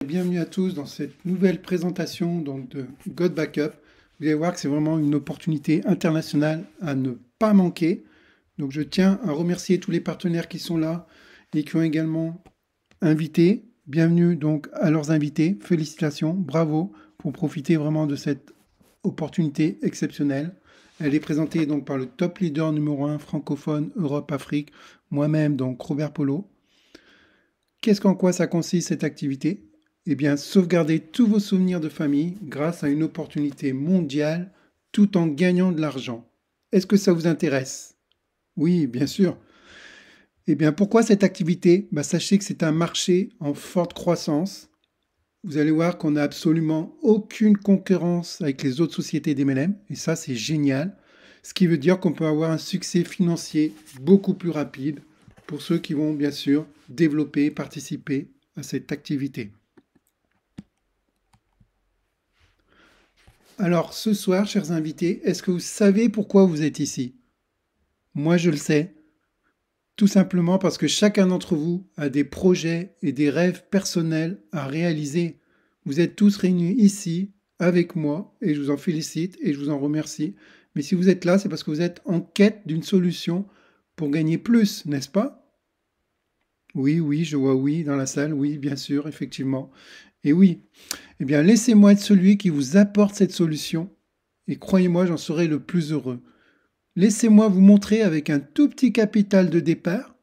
Bienvenue à tous dans cette nouvelle présentation donc, de God Backup. Vous allez voir que c'est vraiment une opportunité internationale à ne pas manquer. Donc je tiens à remercier tous les partenaires qui sont là et qui ont également invité. Bienvenue donc à leurs invités. Félicitations, bravo pour profiter vraiment de cette opportunité exceptionnelle. Elle est présentée donc par le top leader numéro 1 francophone Europe-Afrique, moi-même donc Robert Polo. Qu'en quoi ça consiste cette activité? Eh bien, sauvegarder tous vos souvenirs de famille grâce à une opportunité mondiale tout en gagnant de l'argent. Est-ce que ça vous intéresse? Oui, bien sûr. Eh bien, pourquoi cette activité? Sachez que c'est un marché en forte croissance. Vous allez voir qu'on n'a absolument aucune concurrence avec les autres sociétés d'MLM, et ça, c'est génial. Ce qui veut dire qu'on peut avoir un succès financier beaucoup plus rapide pour ceux qui vont, bien sûr, développer, participer à cette activité. Alors, ce soir, chers invités, est-ce que vous savez pourquoi vous êtes ici? Moi, je le sais. Tout simplement parce que chacun d'entre vous a des projets et des rêves personnels à réaliser. Vous êtes tous réunis ici avec moi et je vous en félicite et je vous en remercie. Mais si vous êtes là, c'est parce que vous êtes en quête d'une solution pour gagner plus, n'est-ce pas? Oui, oui, je vois oui dans la salle, oui, bien sûr, effectivement. Et oui, eh bien, laissez-moi être celui qui vous apporte cette solution et croyez-moi, j'en serai le plus heureux. Laissez-moi vous montrer avec un tout petit capital de départ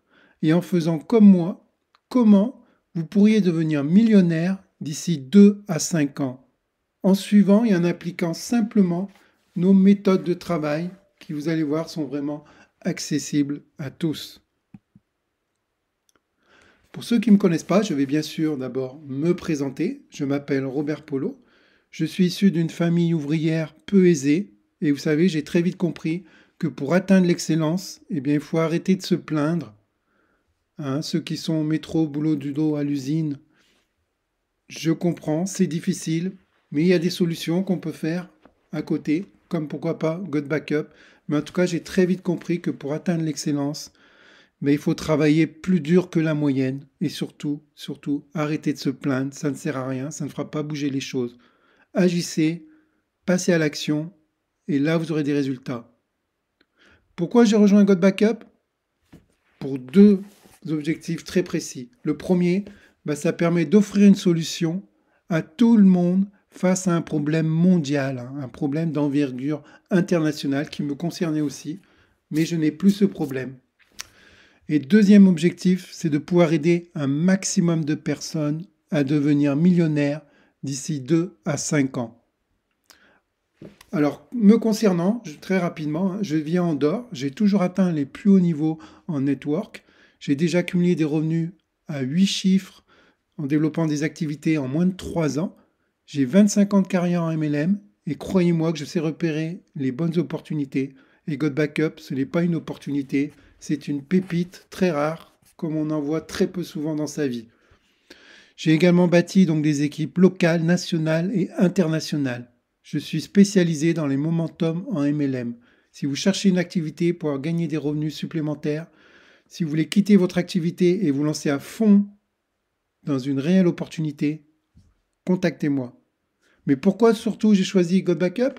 et en faisant comme moi, comment vous pourriez devenir millionnaire d'ici 2 à 5 ans, en suivant et en appliquant simplement nos méthodes de travail qui, vous allez voir, sont vraiment accessibles à tous. Pour ceux qui ne me connaissent pas, je vais bien sûr d'abord me présenter. Je m'appelle Robert Polo. Je suis issu d'une famille ouvrière peu aisée et vous savez, j'ai très vite compris que pour atteindre l'excellence, eh bien, il faut arrêter de se plaindre. Ceux qui sont au métro, boulot du dos à l'usine, je comprends, c'est difficile, mais il y a des solutions qu'on peut faire à côté, comme pourquoi pas God Backup. Mais en tout cas, j'ai très vite compris que pour atteindre l'excellence, il faut travailler plus dur que la moyenne et surtout, arrêter de se plaindre, ça ne sert à rien, ça ne fera pas bouger les choses. Agissez, passez à l'action et là vous aurez des résultats. Pourquoi j'ai rejoint God Backup? Pour deux objectifs très précis. Le premier, ça permet d'offrir une solution à tout le monde face à un problème mondial, un problème d'envergure internationale qui me concernait aussi, mais je n'ai plus ce problème. Et deuxième objectif, c'est de pouvoir aider un maximum de personnes à devenir millionnaires d'ici 2 à 5 ans. Alors, me concernant, très rapidement, je vis en Andorre, j'ai toujours atteint les plus hauts niveaux en network, j'ai déjà cumulé des revenus à 8 chiffres en développant des activités en moins de 3 ans, j'ai 25 ans de carrière en MLM et croyez-moi que je sais repérer les bonnes opportunités et God Backup, ce n'est pas une opportunité, c'est une pépite très rare comme on en voit très peu souvent dans sa vie. J'ai également bâti donc des équipes locales, nationales et internationales. Je suis spécialisé dans les momentum en MLM. Si vous cherchez une activité pour gagner des revenus supplémentaires, si vous voulez quitter votre activité et vous lancer à fond dans une réelle opportunité, contactez-moi. Mais pourquoi surtout j'ai choisi God Backup?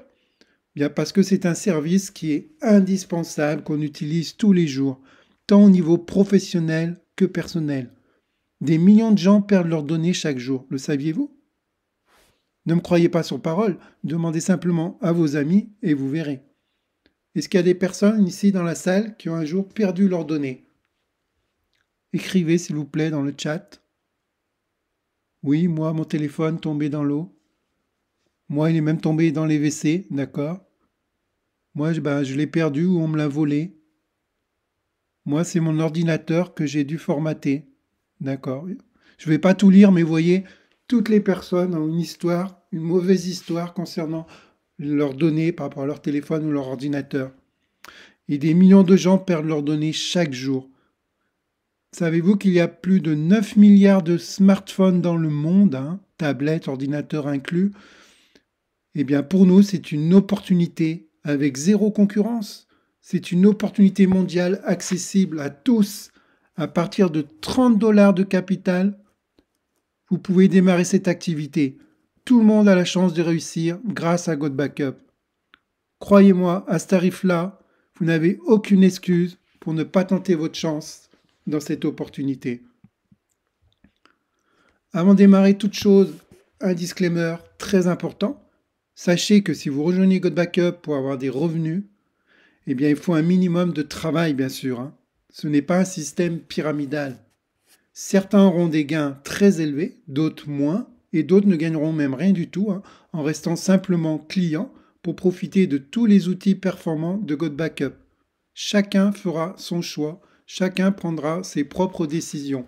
Bien parce que c'est un service qui est indispensable, qu'on utilise tous les jours, tant au niveau professionnel que personnel. Des millions de gens perdent leurs données chaque jour, le saviez-vous? Ne me croyez pas sur parole, demandez simplement à vos amis et vous verrez. Est-ce qu'il y a des personnes ici dans la salle qui ont un jour perdu leurs données? Écrivez s'il vous plaît dans le chat. Oui, moi, mon téléphone tombé dans l'eau. Moi, il est même tombé dans les WC, d'accord? Moi, je l'ai perdu ou on me l'a volé. Moi, c'est mon ordinateur que j'ai dû formater. D'accord. Je ne vais pas tout lire, mais vous voyez, toutes les personnes ont une histoire, une mauvaise histoire concernant leurs données par rapport à leur téléphone ou leur ordinateur. Et des millions de gens perdent leurs données chaque jour. Savez-vous qu'il y a plus de 9 milliards de smartphones dans le monde, tablettes, ordinateurs inclus? Eh bien, pour nous, c'est une opportunité avec zéro concurrence. C'est une opportunité mondiale accessible à tous à partir de 30 $ de capital. vous pouvez démarrer cette activité. Tout le monde a la chance de réussir grâce à GoBackup. Croyez-moi, à ce tarif-là, vous n'avez aucune excuse pour ne pas tenter votre chance dans cette opportunité. Avant de démarrer toute chose, un disclaimer très important. Sachez que si vous rejoignez GoBackup pour avoir des revenus, eh bien, il faut un minimum de travail, bien sûr. Ce n'est pas un système pyramidal. Certains auront des gains très élevés, d'autres moins, et d'autres ne gagneront même rien du tout, en restant simplement clients pour profiter de tous les outils performants de GoBackup. Chacun fera son choix, chacun prendra ses propres décisions,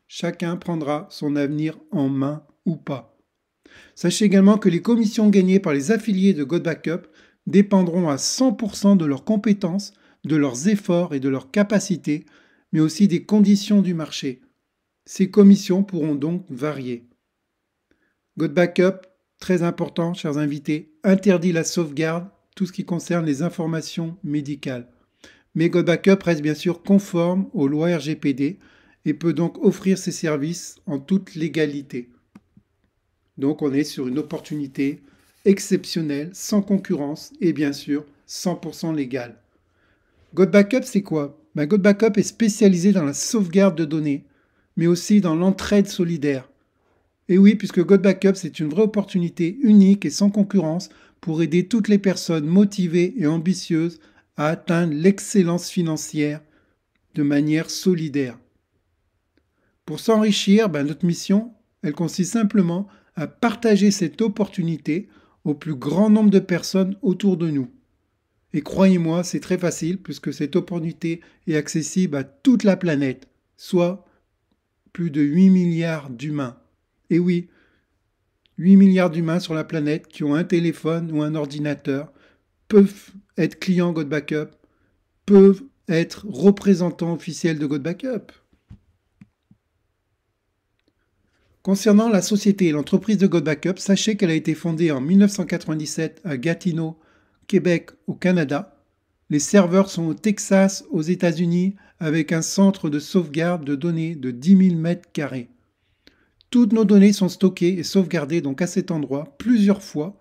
chacun prendra son avenir en main ou pas. Sachez également que les commissions gagnées par les affiliés de GoBackup dépendront à 100% de leurs compétences, de leurs efforts et de leurs capacités, mais aussi des conditions du marché. Ces commissions pourront donc varier. GoBackup, très important, chers invités, interdit la sauvegarde, tout ce qui concerne les informations médicales. Mais GoBackup reste bien sûr conforme aux lois RGPD et peut donc offrir ses services en toute légalité. Donc on est sur une opportunité exceptionnelle, sans concurrence et bien sûr 100% légale. GoBackup, c'est quoi? GoBackup est spécialisé dans la sauvegarde de données, mais aussi dans l'entraide solidaire. Et oui, puisque GoBackup, c'est une vraie opportunité unique et sans concurrence pour aider toutes les personnes motivées et ambitieuses à atteindre l'excellence financière de manière solidaire. Pour s'enrichir, notre mission, elle consiste simplement à partager cette opportunité au plus grand nombre de personnes autour de nous. Et croyez-moi, c'est très facile puisque cette opportunité est accessible à toute la planète, soit plus de 8 milliards d'humains. Et oui, 8 milliards d'humains sur la planète qui ont un téléphone ou un ordinateur peuvent être clients GoBackup, peuvent être représentants officiels de GoBackup. Concernant la société et l'entreprise de GoBackup, sachez qu'elle a été fondée en 1997 à Gatineau, Québec, au Canada. Les serveurs sont au Texas, aux États-Unis, avec un centre de sauvegarde de données de 10 000 mètres carrés. Toutes nos données sont stockées et sauvegardées donc à cet endroit plusieurs fois,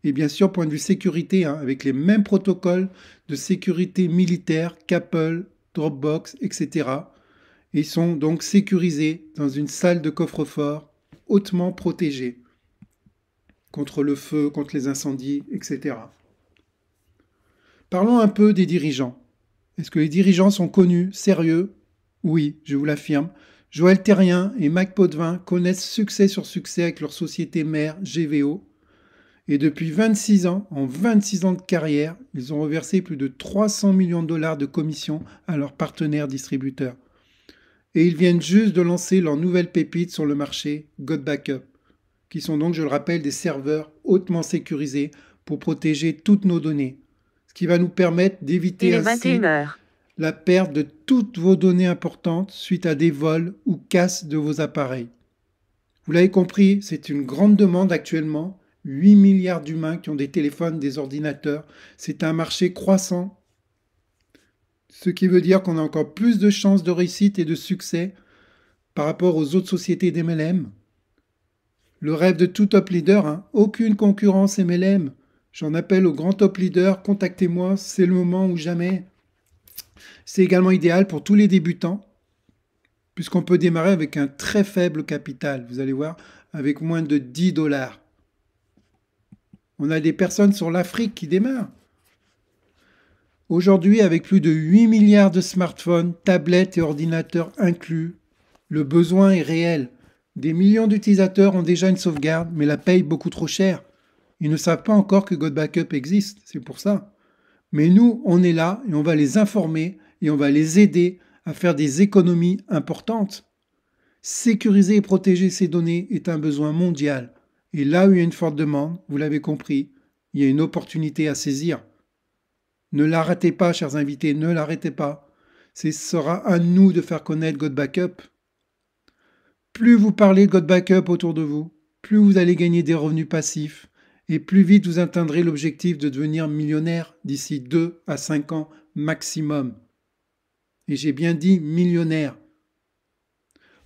et bien sûr, point de vue sécurité, avec les mêmes protocoles de sécurité militaire qu'Apple, Dropbox, etc. Ils sont donc sécurisés dans une salle de coffre-fort hautement protégée contre le feu, contre les incendies, etc. Parlons un peu des dirigeants. Est-ce que les dirigeants sont connus, sérieux? Oui, je vous l'affirme. Joël Terrien et Mike Potvin connaissent succès sur succès avec leur société mère GVO. Et depuis 26 ans, en 26 ans de carrière, ils ont reversé plus de 300 millions de dollars de commissions à leurs partenaires distributeurs. Et ils viennent juste de lancer leur nouvelle pépite sur le marché, GoBackup, qui sont donc, je le rappelle, des serveurs hautement sécurisés pour protéger toutes nos données, ce qui va nous permettre d'éviter ainsi la perte de toutes vos données importantes suite à des vols ou casses de vos appareils. Vous l'avez compris, c'est une grande demande actuellement. 8 milliards d'humains qui ont des téléphones, des ordinateurs. C'est un marché croissant. Ce qui veut dire qu'on a encore plus de chances de réussite et de succès par rapport aux autres sociétés d'MLM. Le rêve de tout top leader, aucune concurrence MLM. J'en appelle aux grands top leaders, contactez-moi, c'est le moment ou jamais. C'est également idéal pour tous les débutants, puisqu'on peut démarrer avec un très faible capital. Vous allez voir, avec moins de 10 dollars. On a des personnes sur l'Afrique qui démarrent. Aujourd'hui, avec plus de 8 milliards de smartphones, tablettes et ordinateurs inclus, le besoin est réel. Des millions d'utilisateurs ont déjà une sauvegarde, mais la payent beaucoup trop cher. Ils ne savent pas encore que GoBackup existe, c'est pour ça. Mais nous, on est là et on va les informer et on va les aider à faire des économies importantes. Sécuriser et protéger ces données est un besoin mondial. Et là où il y a une forte demande, vous l'avez compris, il y a une opportunité à saisir. Ne la ratez pas, chers invités, ne l'arrêtez pas. Ce sera à nous de faire connaître GoBackup. Plus vous parlez de GoBackup autour de vous, plus vous allez gagner des revenus passifs et plus vite vous atteindrez l'objectif de devenir millionnaire d'ici 2 à 5 ans maximum. Et j'ai bien dit millionnaire.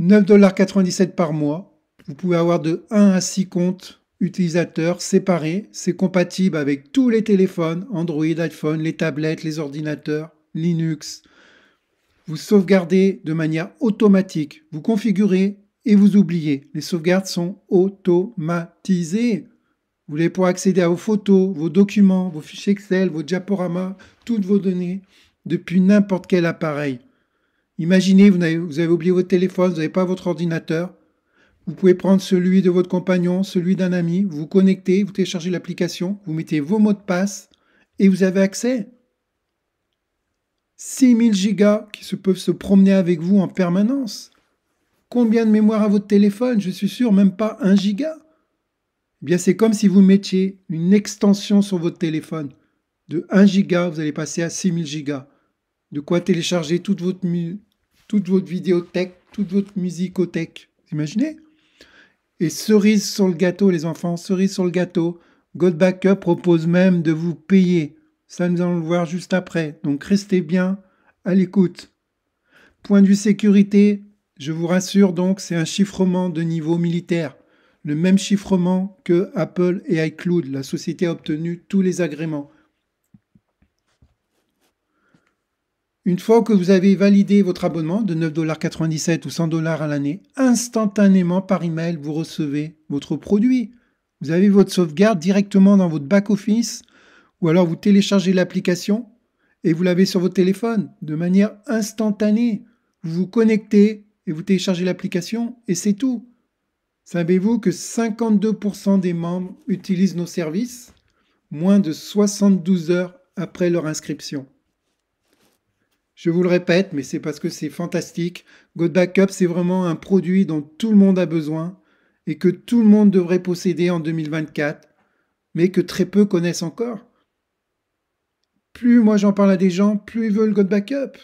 9,97 $ par mois. Vous pouvez avoir de 1 à 6 comptes utilisateurs séparés. C'est compatible avec tous les téléphones, Android, iPhone, les tablettes, les ordinateurs, Linux. Vous sauvegardez de manière automatique. Vous configurez et vous oubliez. Les sauvegardes sont automatisées. Vous allez pouvoir accéder à vos photos, vos documents, vos fichiers Excel, vos diaporamas, toutes vos données depuis n'importe quel appareil. Imaginez, vous avez oublié votre téléphone, vous n'avez pas votre ordinateur. Vous pouvez prendre celui de votre compagnon, celui d'un ami, vous vous connectez, vous téléchargez l'application, vous mettez vos mots de passe et vous avez accès. 6000 gigas qui peuvent se promener avec vous en permanence. Combien de mémoire a votre téléphone? Je suis sûr, même pas 1 giga. Eh bien, c'est comme si vous mettiez une extension sur votre téléphone. De 1 giga, vous allez passer à 6000 gigas. De quoi télécharger toute votre vidéothèque, toute votre musicothèque. Vous imaginez? Et cerise sur le gâteau, les enfants, cerise sur le gâteau, GoldBackup propose même de vous payer. Ça, nous allons le voir juste après. Donc, restez bien à l'écoute. Point de vue sécurité, je vous rassure donc, c'est un chiffrement de niveau militaire. Le même chiffrement que Apple et iCloud. La société a obtenu tous les agréments. Une fois que vous avez validé votre abonnement de 9,97 $ ou 100 $ à l'année, instantanément par email, vous recevez votre produit. Vous avez votre sauvegarde directement dans votre back-office ou alors vous téléchargez l'application et vous l'avez sur votre téléphone de manière instantanée. Vous vous connectez et vous téléchargez l'application et c'est tout. Savez-vous que 52% des membres utilisent nos services moins de 72 heures après leur inscription? Je vous le répète, mais c'est parce que c'est fantastique. GoldBackup, c'est vraiment un produit dont tout le monde a besoin et que tout le monde devrait posséder en 2024, mais que très peu connaissent encore. Plus moi j'en parle à des gens, plus ils veulent GoldBackup.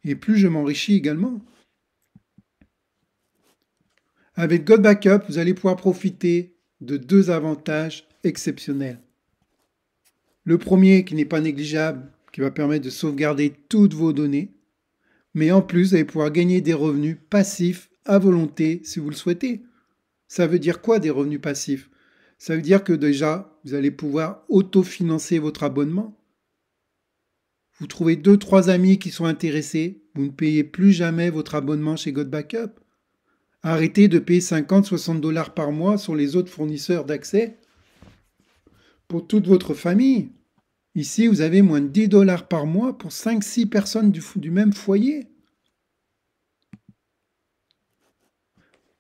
Et plus je m'enrichis également. Avec GoldBackup, vous allez pouvoir profiter de 2 avantages exceptionnels. Le premier, qui n'est pas négligeable, qui va permettre de sauvegarder toutes vos données. Mais en plus, vous allez pouvoir gagner des revenus passifs à volonté si vous le souhaitez. Ça veut dire quoi des revenus passifs? Ça veut dire que déjà, vous allez pouvoir autofinancer votre abonnement. Vous trouvez 2-3 amis qui sont intéressés, vous ne payez plus jamais votre abonnement chez GoldBackup. Arrêtez de payer 50-60 $ par mois sur les autres fournisseurs d'accès pour toute votre famille. Ici, vous avez moins de 10 $ par mois pour 5-6 personnes du même foyer.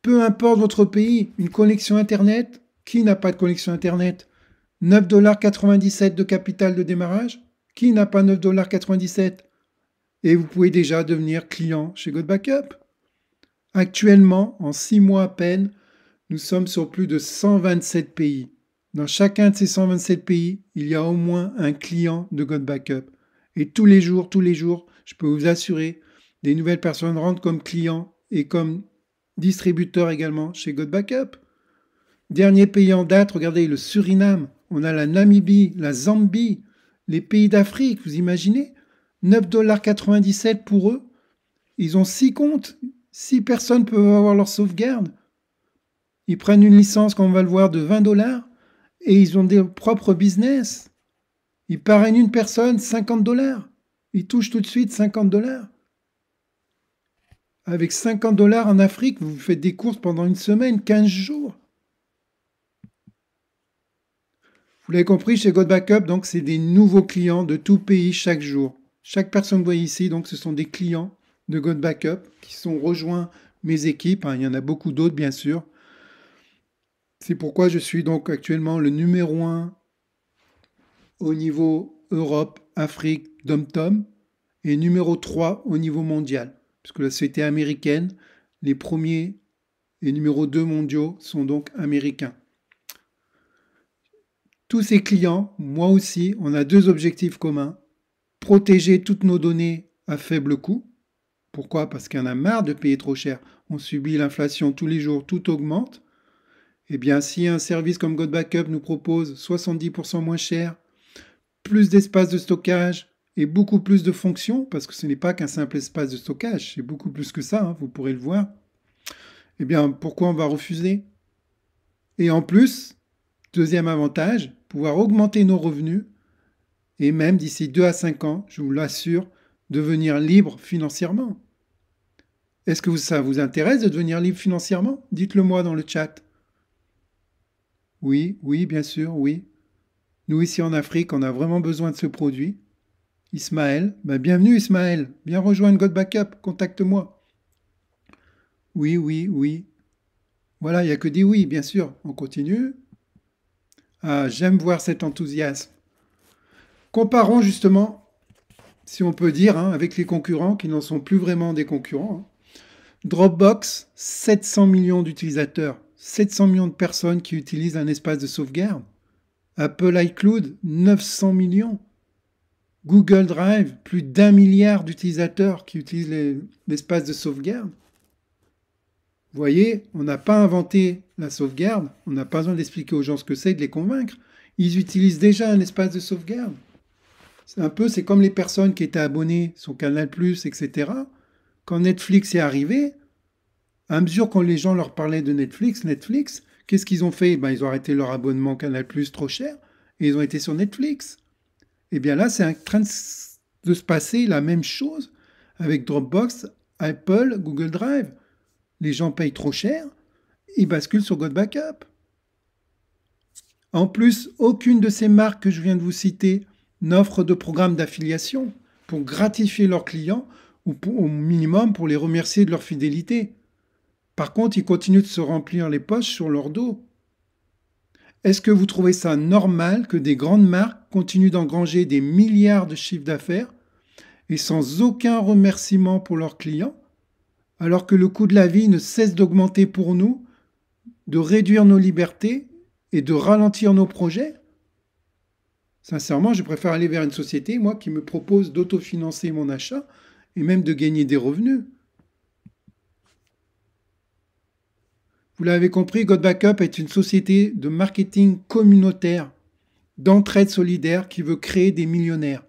Peu importe votre pays, une connexion Internet, qui n'a pas de connexion Internet? 9,97 $ de capital de démarrage? Qui n'a pas 9,97 $? Et vous pouvez déjà devenir client chez GoldBackup. Actuellement, en 6 mois à peine, nous sommes sur plus de 127 pays. Dans chacun de ces 127 pays, il y a au moins un client de GoldBackup. Et tous les jours, je peux vous assurer, des nouvelles personnes rentrent comme clients et comme distributeurs également chez GoldBackup. Dernier pays en date, regardez le Suriname, on a la Namibie, la Zambie, les pays d'Afrique, vous imaginez? 9,97 $ pour eux. Ils ont 6 comptes. 6 personnes peuvent avoir leur sauvegarde. Ils prennent une licence, comme on va le voir, de 20 $ et ils ont des propres business. Ils parrainent une personne, 50 $. Ils touchent tout de suite 50 $. Avec 50 $ en Afrique, vous faites des courses pendant une semaine, 15 jours. Vous l'avez compris, chez GoldBackup, donc c'est des nouveaux clients de tout pays chaque jour. Chaque personne que vous voyez ici, donc ce sont des clients de GoldBackup qui sont rejoints mes équipes. Il y en a beaucoup d'autres, bien sûr. C'est pourquoi je suis donc actuellement le numéro 1 au niveau Europe, Afrique, DomTom et numéro 3 au niveau mondial. Puisque la société américaine, les premiers et numéro 2 mondiaux sont donc américains. Tous ces clients, moi aussi, on a 2 objectifs communs. Protéger toutes nos données à faible coût. Pourquoi? Parce qu'il y en a marre de payer trop cher. On subit l'inflation tous les jours, tout augmente. Eh bien, si un service comme GoldBackup nous propose 70% moins cher, plus d'espace de stockage et beaucoup plus de fonctions, parce que ce n'est pas qu'un simple espace de stockage, c'est beaucoup plus que ça, vous pourrez le voir, Eh bien, pourquoi on va refuser? Et en plus, deuxième avantage, pouvoir augmenter nos revenus et même d'ici 2 à 5 ans, je vous l'assure, devenir libre financièrement. Est-ce que ça vous intéresse de devenir libre financièrement? Dites-le moi dans le chat. Oui, oui, bien sûr, oui. Nous, ici en Afrique, on a vraiment besoin de ce produit. Ismaël, ben bienvenue Ismaël, viens rejoindre God Backup, contacte-moi. Oui, oui, oui. Voilà, il n'y a que des oui, bien sûr. On continue. Ah, j'aime voir cet enthousiasme. Comparons justement, si on peut dire, hein, avec les concurrents qui n'en sont plus vraiment des concurrents, hein. Dropbox, 700 millions d'utilisateurs, 700 millions de personnes qui utilisent un espace de sauvegarde. Apple iCloud, 900 millions. Google Drive, plus d'1 milliard d'utilisateurs qui utilisent l'espace de sauvegarde. Vous voyez, on n'a pas inventé la sauvegarde, on n'a pas besoin d'expliquer aux gens ce que c'est, de les convaincre. Ils utilisent déjà un espace de sauvegarde. C'est comme les personnes qui étaient abonnées sur Canal+, etc. Quand Netflix est arrivé, à mesure que les gens leur parlaient de Netflix, qu'est-ce qu'ils ont fait? Ben, ils ont arrêté leur abonnement Canal+, trop cher, et ils ont été sur Netflix. Et bien là, c'est en train de se passer la même chose avec Dropbox, Apple, Google Drive. Les gens payent trop cher, ils basculent sur God Backup. En plus, aucune de ces marques que je viens de vous citer n'offre de programme d'affiliation pour gratifier leurs clients ou au minimum pour les remercier de leur fidélité. Par contre, ils continuent de se remplir les poches sur leur dos. Est-ce que vous trouvez ça normal que des grandes marques continuent d'engranger des milliards de chiffres d'affaires et sans aucun remerciement pour leurs clients, alors que le coût de la vie ne cesse d'augmenter pour nous, de réduire nos libertés et de ralentir nos projets? Sincèrement, je préfère aller vers une société, moi, qui me propose d'autofinancer mon achat et même de gagner des revenus. Vous l'avez compris, God Backup est une société de marketing communautaire, d'entraide solidaire qui veut créer des millionnaires.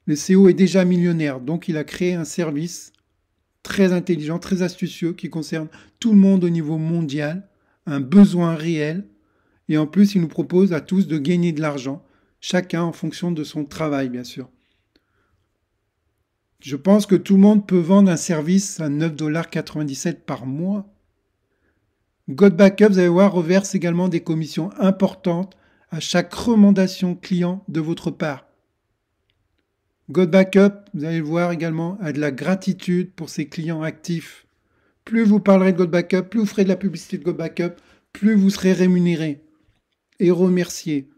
Le CEO est déjà millionnaire, donc il a créé un service très intelligent, très astucieux, qui concerne tout le monde au niveau mondial, un besoin réel, et en plus il nous propose à tous de gagner de l'argent, chacun en fonction de son travail, bien sûr. Je pense que tout le monde peut vendre un service à 9,97 $ par mois. God Backup, vous allez voir, reverse également des commissions importantes à chaque recommandation client de votre part. God Backup, vous allez le voir également, a de la gratitude pour ses clients actifs. Plus vous parlerez de God Backup, plus vous ferez de la publicité de God Backup, plus vous serez rémunéré et remercié.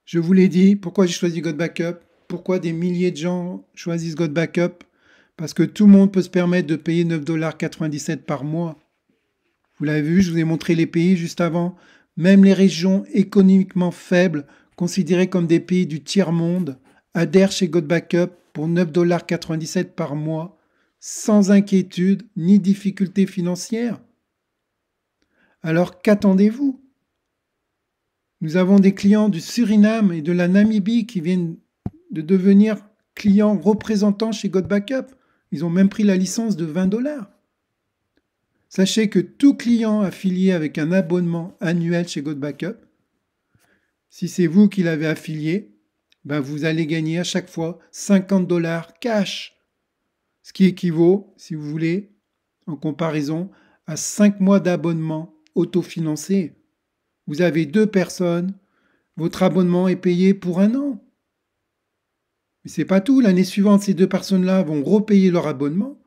Je vous l'ai dit, pourquoi j'ai choisi God Backup? Pourquoi des milliers de gens choisissent God Backup? Parce que tout le monde peut se permettre de payer 9,97 $ par mois. Vous l'avez vu, je vous ai montré les pays juste avant. Même les régions économiquement faibles, considérées comme des pays du tiers-monde, adhèrent chez God Backup pour 9,97 $ par mois, sans inquiétude ni difficulté financière. Alors qu'attendez-vous? Nous avons des clients du Suriname et de la Namibie qui viennent de devenir clients représentants chez God Backup. Ils ont même pris la licence de 20 $. Sachez que tout client affilié avec un abonnement annuel chez God Backup, si c'est vous qui l'avez affilié, ben vous allez gagner à chaque fois 50 $ cash. Ce qui équivaut, si vous voulez, en comparaison, à 5 mois d'abonnement autofinancé. Vous avez 2 personnes, votre abonnement est payé pour 1 an. Mais c'est pas tout, l'année suivante, ces 2 personnes-là vont repayer leur abonnement.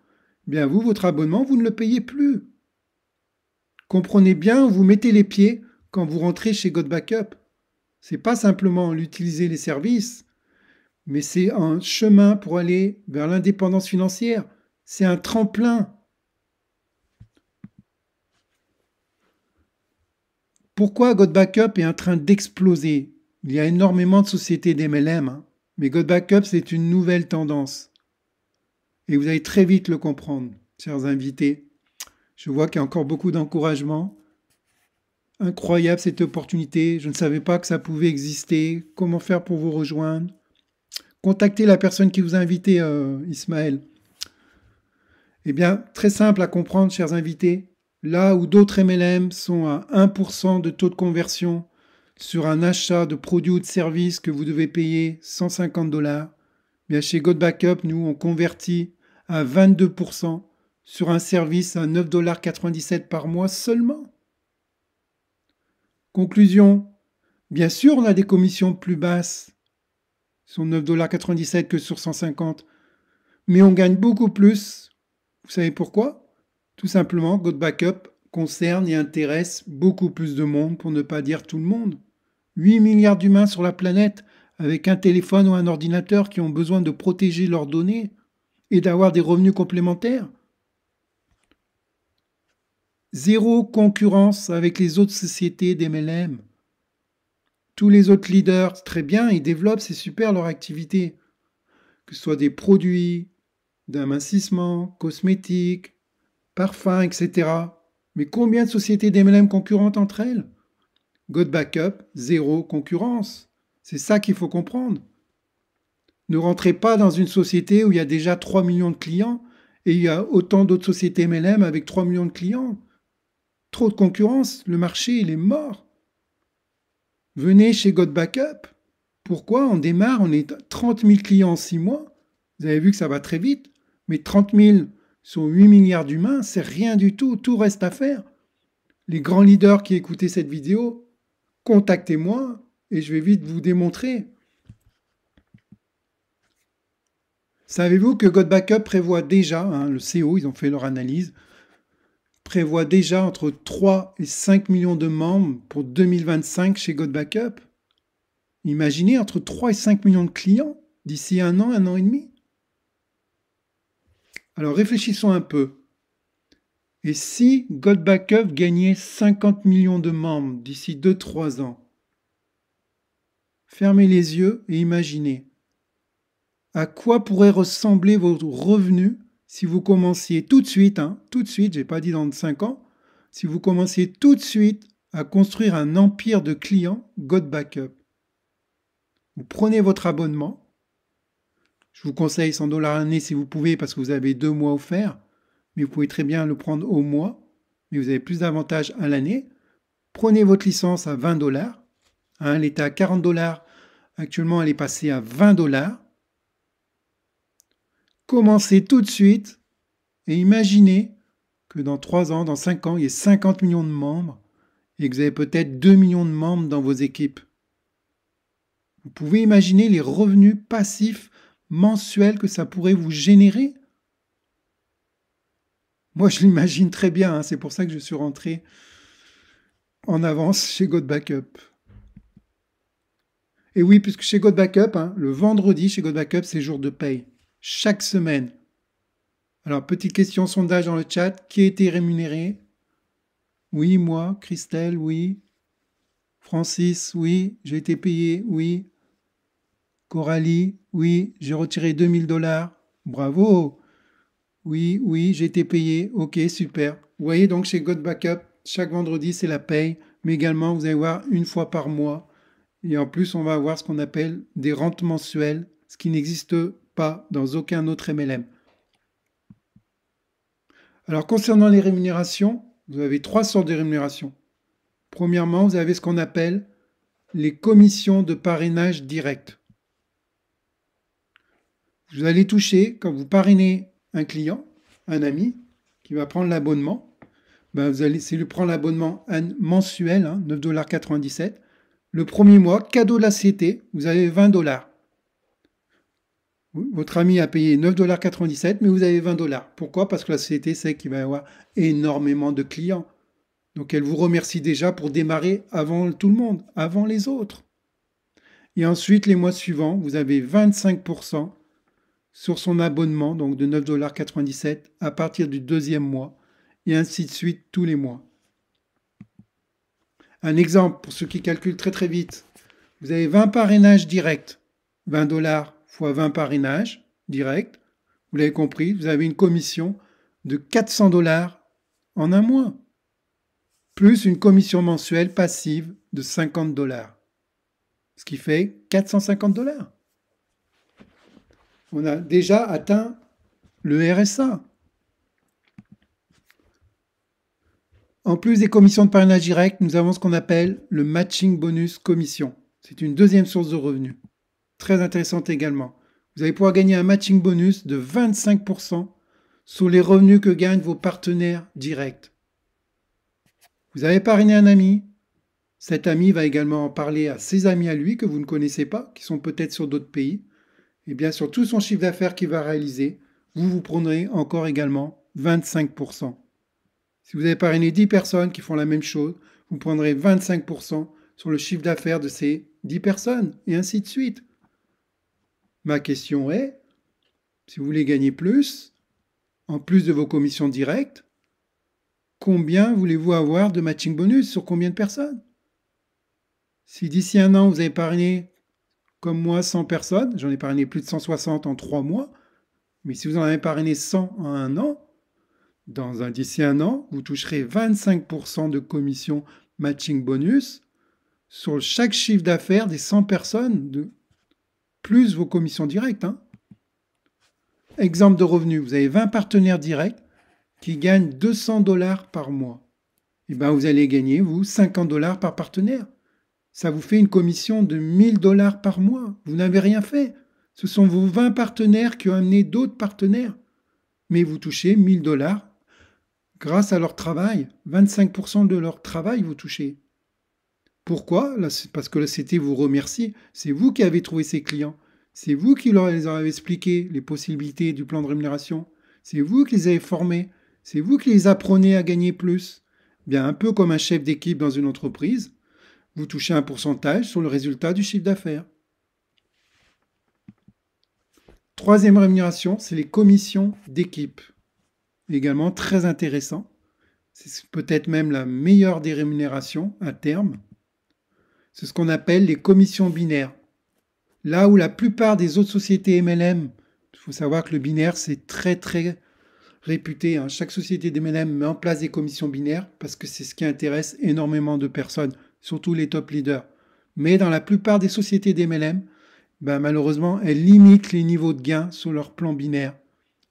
Bien vous, votre abonnement, vous ne le payez plus. Comprenez bien où vous mettez les pieds quand vous rentrez chez God Backup. C'est pas simplement l'utiliser les services, mais c'est un chemin pour aller vers l'indépendance financière. C'est un tremplin. Pourquoi God Backup est en train d'exploser? Il y a énormément de sociétés d'MLM, hein, mais God Backup, c'est une nouvelle tendance. Et vous allez très vite le comprendre, chers invités. Je vois qu'il y a encore beaucoup d'encouragement. Incroyable cette opportunité. Je ne savais pas que ça pouvait exister. Comment faire pour vous rejoindre? Contactez la personne qui vous a invité, Ismaël. Eh bien, très simple à comprendre, chers invités. Là où d'autres MLM sont à 1% de taux de conversion sur un achat de produits ou de services que vous devez payer 150 dollars, bien chez GoodBackup, nous, on convertit à 22% sur un service à 9,97 $ par mois seulement. Conclusion, bien sûr, on a des commissions plus basses sur 9,97 $ que sur 150, mais on gagne beaucoup plus. Vous savez pourquoi? Tout simplement, GoodBackup concerne et intéresse beaucoup plus de monde, pour ne pas dire tout le monde. 8 milliards d'humains sur la planète avec un téléphone ou un ordinateur qui ont besoin de protéger leurs données et d'avoir des revenus complémentaires. Zéro concurrence avec les autres sociétés d'MLM. Tous les autres leaders, très bien, ils développent, c'est super leur activité. Que ce soit des produits, d'amincissement, cosmétiques, parfums, etc. Mais combien de sociétés d'MLM concurrentes entre elles? GoodBackup, zéro concurrence. C'est ça qu'il faut comprendre. Ne rentrez pas dans une société où il y a déjà 3 millions de clients et il y a autant d'autres sociétés MLM avec 3 millions de clients. Trop de concurrence, le marché il est mort. Venez chez GoodBackup. Pourquoi? On démarre, on est 30 000 clients en 6 mois. Vous avez vu que ça va très vite. Mais 30 000 sur 8 milliards d'humains, c'est rien du tout. Tout reste à faire. Les grands leaders qui écoutaient cette vidéo, contactez-moi et je vais vite vous démontrer. Savez-vous que GoodBackup prévoit déjà, le CO, ils ont fait leur analyse, prévoit déjà entre 3 et 5 millions de membres pour 2025 chez GoodBackup? Imaginez entre 3 et 5 millions de clients d'ici un an et demi. Alors réfléchissons un peu. Et si GoodBackup gagnait 50 millions de membres d'ici 2-3 ans? Fermez les yeux et imaginez. À quoi pourrait ressembler votre revenu si vous commenciez tout de suite, j'ai pas dit dans 5 ans, si vous commenciez tout de suite à construire un empire de clients GoodBackup? Vous prenez votre abonnement. Je vous conseille 100 $ l'année si vous pouvez parce que vous avez 2 mois offerts, mais vous pouvez très bien le prendre au mois, mais vous avez plus d'avantages à l'année. Prenez votre licence à 20 $. Elle était à 40 $. Actuellement, elle est passée à 20 $. Commencez tout de suite et imaginez que dans 3 ans, dans 5 ans, il y ait 50 millions de membres et que vous avez peut-être 2 millions de membres dans vos équipes. Vous pouvez imaginer les revenus passifs mensuels que ça pourrait vous générer? Moi, je l'imagine très bien, c'est pour ça que je suis rentré en avance chez GoodBackup. Et oui, puisque chez GoodBackup, le vendredi chez GoodBackup, c'est jour de paye. Chaque semaine. Alors, petite question, sondage dans le chat. Qui a été rémunéré? Oui, moi. Christelle, oui. Francis, oui. J'ai été payé, oui. Coralie, oui. J'ai retiré 2000 $. Bravo. Oui, j'ai été payé. Ok, super. Vous voyez donc chez GoodBackup, chaque vendredi, c'est la paye. Mais également, vous allez voir une fois par mois. Et en plus, on va avoir ce qu'on appelle des rentes mensuelles, ce qui n'existe pas dans aucun autre MLM. Alors, concernant les rémunérations, vous avez 3 sortes de rémunérations. Premièrement, vous avez ce qu'on appelle les commissions de parrainage direct. Vous allez toucher, quand vous parrainez un client, un ami, qui va prendre l'abonnement, vous allez lui prendre l'abonnement mensuel, 9,97 $. Le premier mois, cadeau de la société, vous avez 20 $. Votre ami a payé 9,97 $, mais vous avez 20 $. Pourquoi? Parce que la société sait qu'il va y avoir énormément de clients. Donc elle vous remercie déjà pour démarrer avant tout le monde, avant les autres. Et ensuite, les mois suivants, vous avez 25% sur son abonnement, donc de 9,97 $ à partir du deuxième mois, et ainsi de suite tous les mois. Un exemple, pour ceux qui calculent très très vite, vous avez 20 parrainages directs, 20 $ fois 20 parrainages directs, vous l'avez compris, vous avez une commission de 400 $ en un mois, plus une commission mensuelle passive de 50 $, ce qui fait 450 $. On a déjà atteint le RSA. En plus des commissions de parrainage direct, nous avons ce qu'on appelle le matching bonus commission. C'est une deuxième source de revenus. Très intéressante également. Vous allez pouvoir gagner un matching bonus de 25% sur les revenus que gagnent vos partenaires directs. Vous avez parrainé un ami. Cet ami va également en parler à ses amis à lui que vous ne connaissez pas, qui sont peut-être sur d'autres pays. Et bien sur tout son chiffre d'affaires qu'il va réaliser, vous prendrez encore également 25%. Si vous avez parrainé 10 personnes qui font la même chose, vous prendrez 25% sur le chiffre d'affaires de ces 10 personnes, et ainsi de suite. Ma question est, si vous voulez gagner plus, en plus de vos commissions directes, combien voulez-vous avoir de matching bonus sur combien de personnes? Si d'ici un an, vous avez parrainé, comme moi, 100 personnes, j'en ai parrainé plus de 160 en 3 mois, mais si vous en avez parrainé 100 en un an, d'ici un an, vous toucherez 25% de commission matching bonus sur chaque chiffre d'affaires des 100 personnes, plus vos commissions directes. Exemple de revenus, vous avez 20 partenaires directs qui gagnent 200 $ par mois. Et bien vous allez gagner, vous, 50 $ par partenaire. Ça vous fait une commission de 1000 $ par mois. Vous n'avez rien fait. Ce sont vos 20 partenaires qui ont amené d'autres partenaires. Mais vous touchez 1000 $ grâce à leur travail. 25% de leur travail, vous touchez. Pourquoi? Parce que la CT vous remercie. C'est vous qui avez trouvé ces clients. C'est vous qui leur avez expliqué les possibilités du plan de rémunération. C'est vous qui les avez formés. C'est vous qui les apprenez à gagner plus. Bien, un peu comme un chef d'équipe dans une entreprise, vous touchez un pourcentage sur le résultat du chiffre d'affaires. Troisième rémunération, c'est les commissions d'équipe. Également très intéressant. C'est peut-être même la meilleure des rémunérations à terme. C'est ce qu'on appelle les commissions binaires. Là où la plupart des autres sociétés MLM, il faut savoir que le binaire, c'est très très réputé. Chaque société d'MLM met en place des commissions binaires parce que c'est ce qui intéresse énormément de personnes, surtout les top leaders. Mais dans la plupart des sociétés d'MLM, malheureusement, elles limitent les niveaux de gains sur leur plan binaire,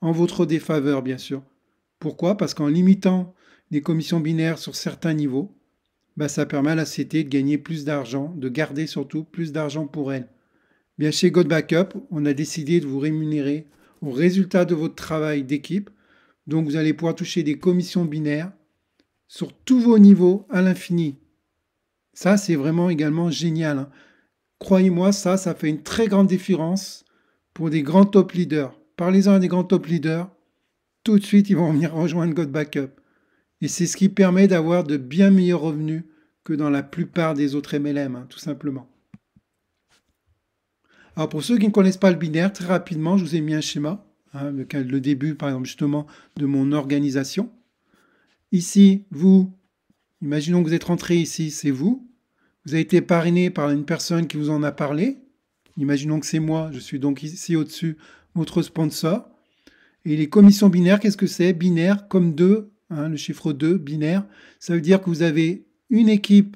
en votre défaveur bien sûr. Pourquoi? Parce qu'en limitant les commissions binaires sur certains niveaux, ça permet à la société de gagner plus d'argent, de garder surtout plus d'argent pour elle. Bien, chez GoldBackup, on a décidé de vous rémunérer au résultat de votre travail d'équipe. Donc, vous allez pouvoir toucher des commissions binaires sur tous vos niveaux à l'infini. Ça, c'est vraiment également génial. Croyez-moi, ça fait une très grande différence pour des grands top leaders. Parlez-en à des grands top leaders, tout de suite, ils vont venir rejoindre GoldBackup. Et c'est ce qui permet d'avoir de bien meilleurs revenus que dans la plupart des autres MLM, tout simplement. Alors pour ceux qui ne connaissent pas le binaire, très rapidement, je vous ai mis un schéma, le début par exemple justement de mon organisation. Ici, vous, imaginons que vous êtes rentré ici, c'est vous. Vous avez été parrainé par une personne qui vous en a parlé. Imaginons que c'est moi, je suis donc ici au-dessus, votre sponsor. Et les commissions binaires, qu'est-ce que c'est? Binaire comme 2, le chiffre 2, binaire, ça veut dire que vous avez une équipe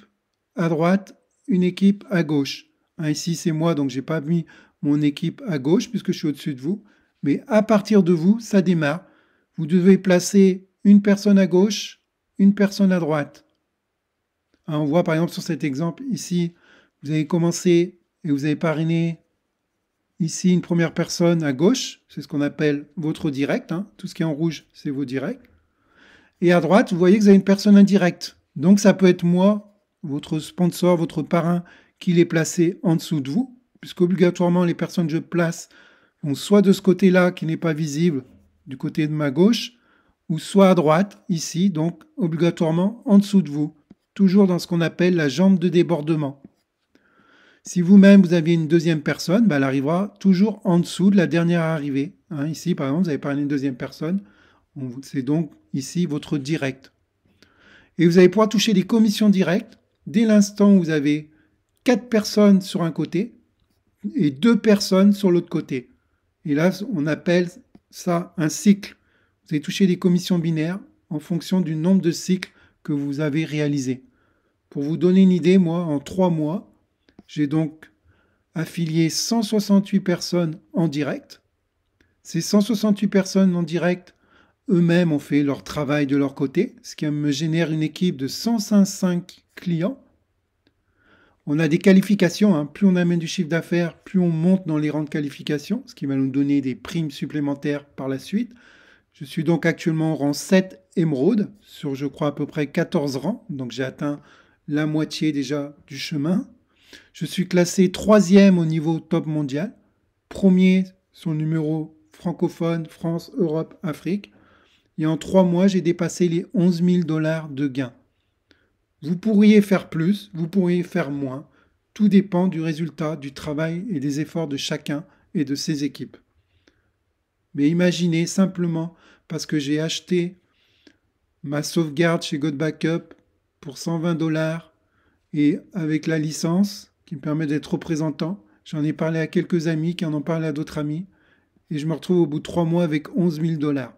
à droite, une équipe à gauche. Ici, c'est moi, donc je n'ai pas mis mon équipe à gauche puisque je suis au-dessus de vous. Mais à partir de vous, ça démarre. Vous devez placer une personne à gauche, une personne à droite. On voit par exemple sur cet exemple, ici, vous avez commencé et vous avez parrainé ici une première personne à gauche. C'est ce qu'on appelle votre direct. Tout ce qui est en rouge, c'est vos directs. Et à droite, vous voyez que vous avez une personne indirecte. Donc ça peut être moi, votre sponsor, votre parrain, qui l'est placé en dessous de vous, puisqu'obligatoirement les personnes que je place vont soit de ce côté-là qui n'est pas visible, du côté de ma gauche, ou soit à droite, ici, donc obligatoirement en dessous de vous, toujours dans ce qu'on appelle la jambe de débordement. Si vous-même vous aviez une deuxième personne, elle arrivera toujours en dessous de la dernière arrivée. Ici, par exemple, vous avez parlé d'une deuxième personne, c'est donc ici votre direct. Et vous allez pouvoir toucher des commissions directes dès l'instant où vous avez 4 personnes sur un côté et 2 personnes sur l'autre côté. Et là, on appelle ça un cycle. Vous allez toucher des commissions binaires en fonction du nombre de cycles que vous avez réalisés. Pour vous donner une idée, moi, en 3 mois, j'ai donc affilié 168 personnes en direct. Ces 168 personnes en direct eux-mêmes ont fait leur travail de leur côté, ce qui me génère une équipe de 105 clients. On a des qualifications, hein. Plus on amène du chiffre d'affaires, plus on monte dans les rangs de qualification, ce qui va nous donner des primes supplémentaires par la suite. Je suis donc actuellement au rang 7 émeraude sur, je crois, à peu près 14 rangs. Donc j'ai atteint la moitié déjà du chemin. Je suis classé troisième au niveau top mondial, premier sur le numéro francophone, France, Europe, Afrique. Et en 3 mois, j'ai dépassé les 11 000 dollars de gains. Vous pourriez faire plus, vous pourriez faire moins. Tout dépend du résultat, du travail et des efforts de chacun et de ses équipes. Mais imaginez simplement, parce que j'ai acheté ma sauvegarde chez GoodBackup pour 120 dollars et avec la licence qui me permet d'être représentant, j'en ai parlé à quelques amis qui en ont parlé à d'autres amis et je me retrouve au bout de 3 mois avec 11 000 dollars.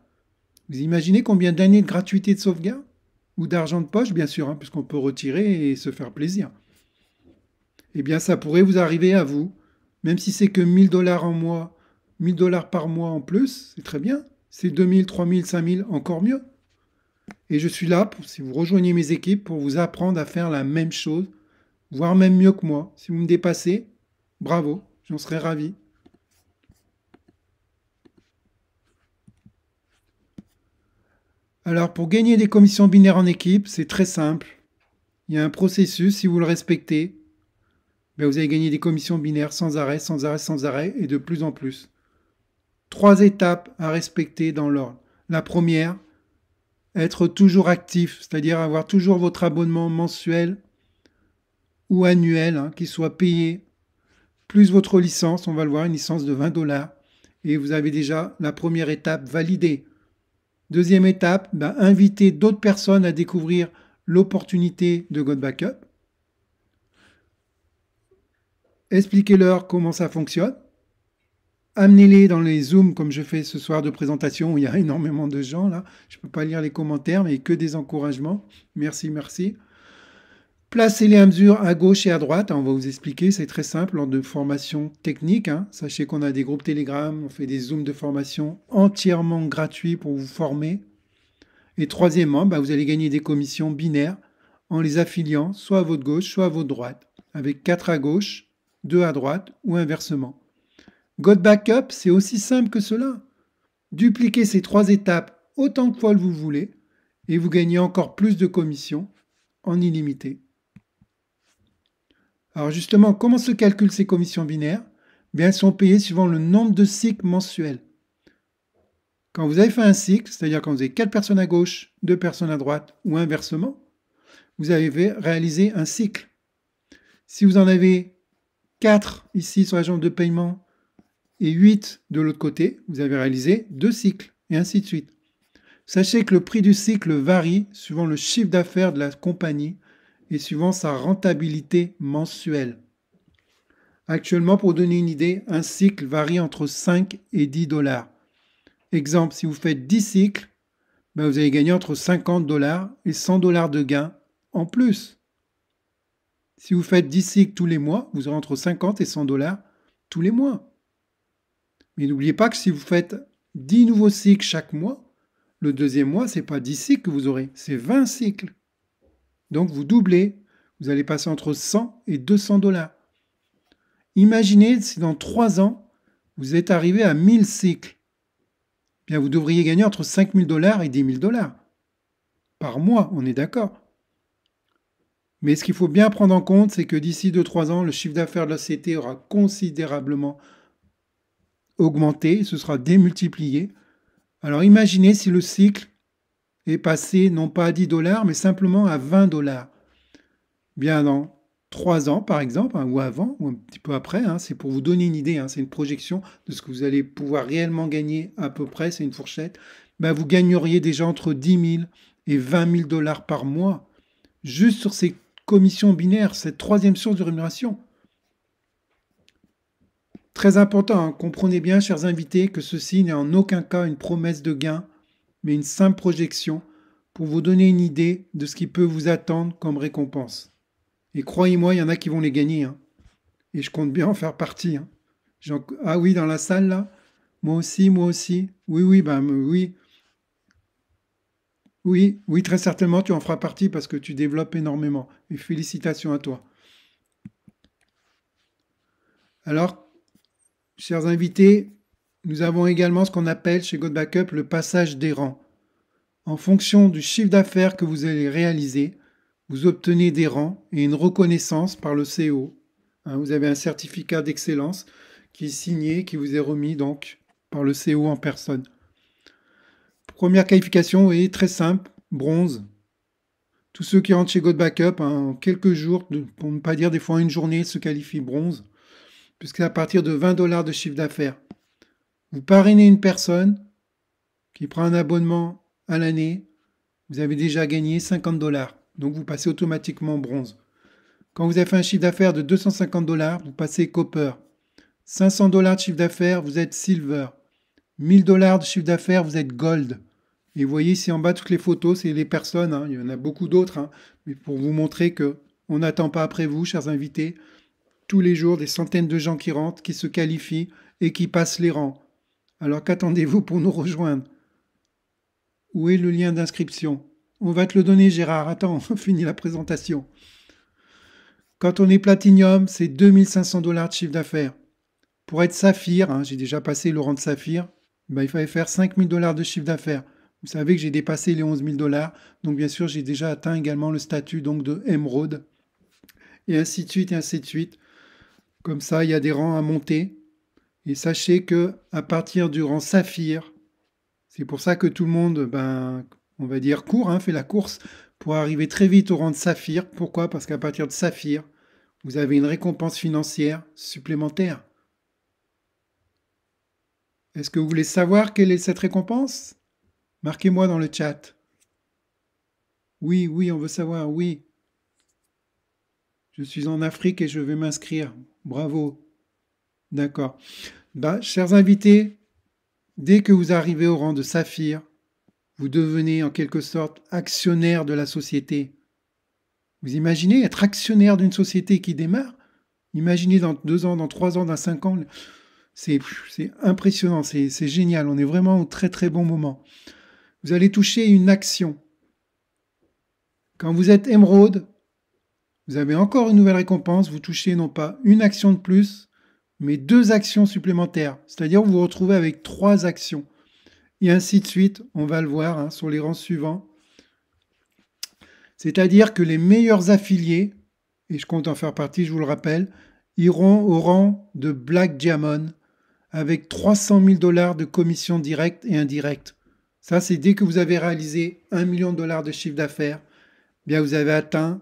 Vous imaginez combien d'années de gratuité de sauvegarde? Ou d'argent de poche, bien sûr, hein, puisqu'on peut retirer et se faire plaisir. Eh bien, ça pourrait vous arriver à vous, même si c'est que 1000 dollars en mois, 1000 dollars par mois en plus, c'est très bien. C'est 2000, 3000, 5000, encore mieux. Et je suis là, si vous rejoignez mes équipes, pour vous apprendre à faire la même chose, voire même mieux que moi. Si vous me dépassez, bravo, j'en serais ravi. Alors, pour gagner des commissions binaires en équipe, c'est très simple. Il y a un processus, si vous le respectez, ben vous allez gagner des commissions binaires sans arrêt, sans arrêt, sans arrêt, et de plus en plus. 3 étapes à respecter dans l'ordre. La première, être toujours actif, c'est-à-dire avoir toujours votre abonnement mensuel ou annuel, hein, qui soit payé, plus votre licence, on va le voir, une licence de 20 dollars, et vous avez déjà la première étape validée. Deuxième étape, ben, inviter d'autres personnes à découvrir l'opportunité de GoodBackup. Expliquez-leur comment ça fonctionne. Amenez-les dans les Zooms comme je fais ce soir de présentation où il y a énormément de gens là. Je ne peux pas lire les commentaires, mais que des encouragements. Merci, merci. Placez-les à mesure à gauche et à droite. On va vous expliquer, c'est très simple lors de formation technique. Hein. Sachez qu'on a des groupes Telegram, on fait des Zooms de formation entièrement gratuits pour vous former. Et troisièmement, bah, vous allez gagner des commissions binaires en les affiliant soit à votre gauche, soit à votre droite, avec 4 à gauche, 2 à droite ou inversement. GoodBackup, c'est aussi simple que cela. Dupliquez ces 3 étapes autant de fois que vous voulez et vous gagnez encore plus de commissions en illimité. Alors justement, comment se calculent ces commissions binaires? Bien, elles sont payées suivant le nombre de cycles mensuels. Quand vous avez fait un cycle, c'est-à-dire quand vous avez 4 personnes à gauche, 2 personnes à droite ou inversement, vous avez réalisé un cycle. Si vous en avez 4 ici sur la jambe de paiement et 8 de l'autre côté, vous avez réalisé 2 cycles et ainsi de suite. Sachez que le prix du cycle varie suivant le chiffre d'affaires de la compagnie et suivant sa rentabilité mensuelle. Actuellement, pour vous donner une idée, un cycle varie entre 5 et 10 dollars. Exemple, si vous faites 10 cycles, ben vous allez gagner entre 50 dollars et 100 dollars de gain en plus. Si vous faites 10 cycles tous les mois, vous aurez entre 50 et 100 dollars tous les mois. Mais n'oubliez pas que si vous faites 10 nouveaux cycles chaque mois, le deuxième mois, ce n'est pas 10 cycles que vous aurez, c'est 20 cycles. Donc vous doublez, vous allez passer entre 100 et 200 dollars. Imaginez si dans 3 ans, vous êtes arrivé à 1000 cycles. Bien, vous devriez gagner entre 5000 dollars et 10 000 dollars. Par mois, on est d'accord. Mais ce qu'il faut bien prendre en compte, c'est que d'ici 2-3 ans, le chiffre d'affaires de la société aura considérablement augmenté, ce sera démultiplié. Alors imaginez si le cycle est passé non pas à 10 dollars, mais simplement à 20 dollars. Bien dans 3 ans, par exemple, hein, ou avant, ou un petit peu après, hein, c'est pour vous donner une idée, hein, c'est une projection de ce que vous allez pouvoir réellement gagner à peu près, c'est une fourchette. Ben, vous gagneriez déjà entre 10 000 et 20 000 dollars par mois, juste sur ces commissions binaires, cette troisième source de rémunération. Très important, hein, comprenez bien, chers invités, que ceci n'est en aucun cas une promesse de gain, mais une simple projection pour vous donner une idée de ce qui peut vous attendre comme récompense. Et croyez-moi, il y en a qui vont les gagner. Hein. Et je compte bien en faire partie. Hein. Ah oui, dans la salle, là? Moi aussi, moi aussi. Oui, oui, ben oui. Oui, oui, très certainement, tu en feras partie parce que tu développes énormément. Et félicitations à toi. Alors, chers invités, nous avons également ce qu'on appelle chez God Backup le passage des rangs. En fonction du chiffre d'affaires que vous allez réaliser, vous obtenez des rangs et une reconnaissance par le CEO. Hein, vous avez un certificat d'excellence qui est signé, qui vous est remis donc par le CEO en personne. Première qualification, oui, très simple, bronze. Tous ceux qui rentrent chez God Backup, hein, en quelques jours, pour ne pas dire des fois une journée, se qualifient bronze, puisqu'à partir de 20 dollars de chiffre d'affaires. Vous parrainez une personne qui prend un abonnement à l'année, vous avez déjà gagné 50 dollars. Donc vous passez automatiquement bronze. Quand vous avez fait un chiffre d'affaires de 250 dollars, vous passez copper. 500 dollars de chiffre d'affaires, vous êtes silver. 1000 dollars de chiffre d'affaires, vous êtes gold. Et vous voyez ici en bas toutes les photos, c'est les personnes, hein, il y en a beaucoup d'autres, hein, mais pour vous montrer que on n'attend pas après vous, chers invités. Tous les jours, des centaines de gens qui rentrent, qui se qualifient et qui passent les rangs. Alors qu'attendez-vous pour nous rejoindre? Où est le lien d'inscription? On va te le donner, Gérard. Attends, on finit la présentation. Quand on est platinium, c'est 2500 dollars de chiffre d'affaires. Pour être saphir, hein, j'ai déjà passé le rang de saphir, ben, il fallait faire 5000 dollars de chiffre d'affaires. Vous savez que j'ai dépassé les 11 000 dollars, donc bien sûr j'ai déjà atteint également le statut donc de émeraude, et ainsi de suite, et ainsi de suite. Comme ça, il y a des rangs à monter. Et sachez que à partir du rang saphir, c'est pour ça que tout le monde, ben, on va dire, court, hein, fait la course pour arriver très vite au rang de saphir. Pourquoi? Parce qu'à partir de saphir, vous avez une récompense financière supplémentaire. Est-ce que vous voulez savoir quelle est cette récompense? Marquez-moi dans le chat. Oui, oui, on veut savoir, oui. Je suis en Afrique et je vais m'inscrire. Bravo. D'accord. Bah, chers invités, dès que vous arrivez au rang de saphir, vous devenez en quelque sorte actionnaire de la société. Vous imaginez être actionnaire d'une société qui démarre? Imaginez dans 2 ans, dans 3 ans, dans 5 ans. C'est impressionnant, c'est génial. On est vraiment au très très bon moment. Vous allez toucher une action. Quand vous êtes émeraude, vous avez encore une nouvelle récompense. Vous touchez non pas une action de plus, mais 2 actions supplémentaires. C'est-à-dire que vous vous retrouvez avec 3 actions. Et ainsi de suite, on va le voir hein, sur les rangs suivants. C'est-à-dire que les meilleurs affiliés, et je compte en faire partie, je vous le rappelle, iront au rang de Black Diamond avec 300 000 dollars de commissions directes et indirectes. Ça, c'est dès que vous avez réalisé 1 million de dollars de chiffre d'affaires, bien vous avez atteint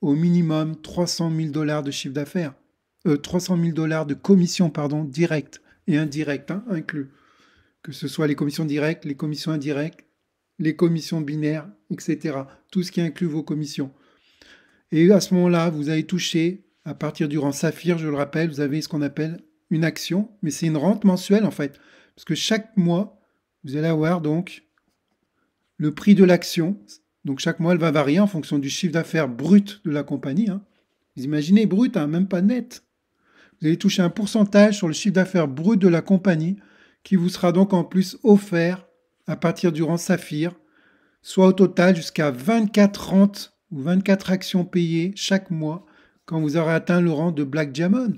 au minimum 300 000 dollars de chiffre d'affaires. 300 000 dollars de commissions, pardon, directes et indirectes, hein, inclus. Que ce soit les commissions directes, les commissions indirectes, les commissions binaires, etc. Tout ce qui inclut vos commissions. Et à ce moment-là, vous allez toucher, à partir du rang saphir, je le rappelle, vous avez ce qu'on appelle une action, mais c'est une rente mensuelle en fait. Parce que chaque mois, vous allez avoir donc le prix de l'action. Donc chaque mois, elle va varier en fonction du chiffre d'affaires brut de la compagnie. Hein. Vous imaginez, brut, hein, même pas net. Vous allez toucher un pourcentage sur le chiffre d'affaires brut de la compagnie qui vous sera donc en plus offert à partir du rang saphir, soit au total jusqu'à 24 rentes ou 24 actions payées chaque mois quand vous aurez atteint le rang de Black Diamond.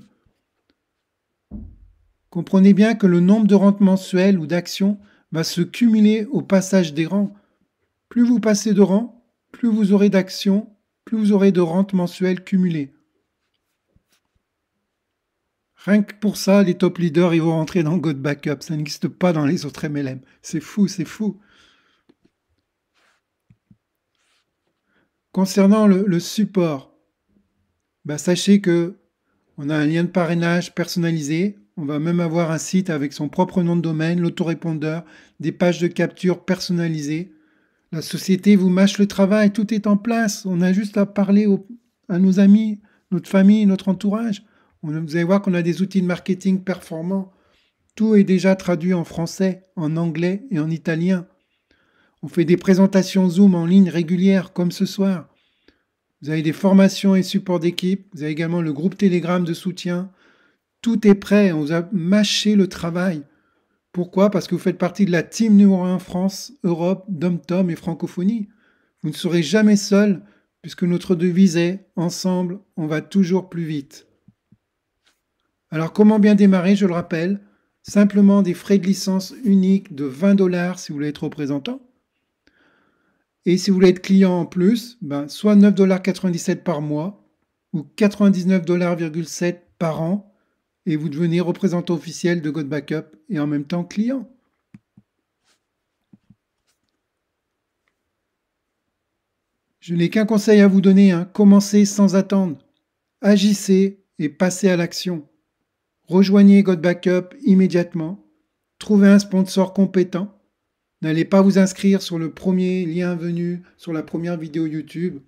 Comprenez bien que le nombre de rentes mensuelles ou d'actions va se cumuler au passage des rangs. Plus vous passez de rang, plus vous aurez d'actions, plus vous aurez de rentes mensuelles cumulées. Rien que pour ça, les top leaders, ils vont rentrer dans God Backup. Ça n'existe pas dans les autres MLM. C'est fou, c'est fou. Concernant le support, bah, sachez que on a un lien de parrainage personnalisé. On va même avoir un site avec son propre nom de domaine, l'autorépondeur, des pages de capture personnalisées. La société vous mâche le travail, tout est en place. On a juste à parler à nos amis, notre famille, notre entourage. Vous allez voir qu'on a des outils de marketing performants. Tout est déjà traduit en français, en anglais et en italien. On fait des présentations Zoom en ligne régulières, comme ce soir. Vous avez des formations et supports d'équipe. Vous avez également le groupe Telegram de soutien. Tout est prêt. On vous a mâché le travail Pourquoi? Parce que vous faites partie de la team numéro 1 France, Europe, Dom-Tom et francophonie. Vous ne serez jamais seul, puisque notre devise est ensemble, on va toujours plus vite. Alors comment bien démarrer? Je le rappelle, simplement des frais de licence uniques de 20 $ si vous voulez être représentant. Et si vous voulez être client en plus, soit 9,97 $ par mois ou 99,7 $ par an, et vous devenez représentant officiel de God Backup et en même temps client. Je n'ai qu'un conseil à vous donner, commencez sans attendre. Agissez et passez à l'action. Rejoignez God Backup immédiatement. Trouvez un sponsor compétent. N'allez pas vous inscrire sur le premier lien venu sur la première vidéo YouTube.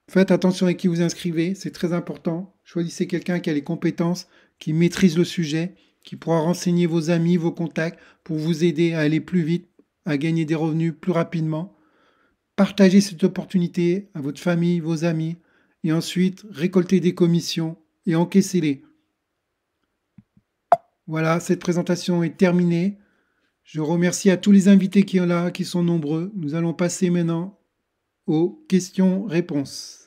Faites attention à qui vous inscrivez, c'est très important. Choisissez quelqu'un qui a les compétences, qui maîtrise le sujet, qui pourra renseigner vos amis, vos contacts pour vous aider à aller plus vite, à gagner des revenus plus rapidement. Partagez cette opportunité à votre famille, vos amis, et ensuite récoltez des commissions et encaissez-les. Voilà, cette présentation est terminée. Je remercie à tous les invités qui sont là, qui sont nombreux. Nous allons passer maintenant aux questions-réponses.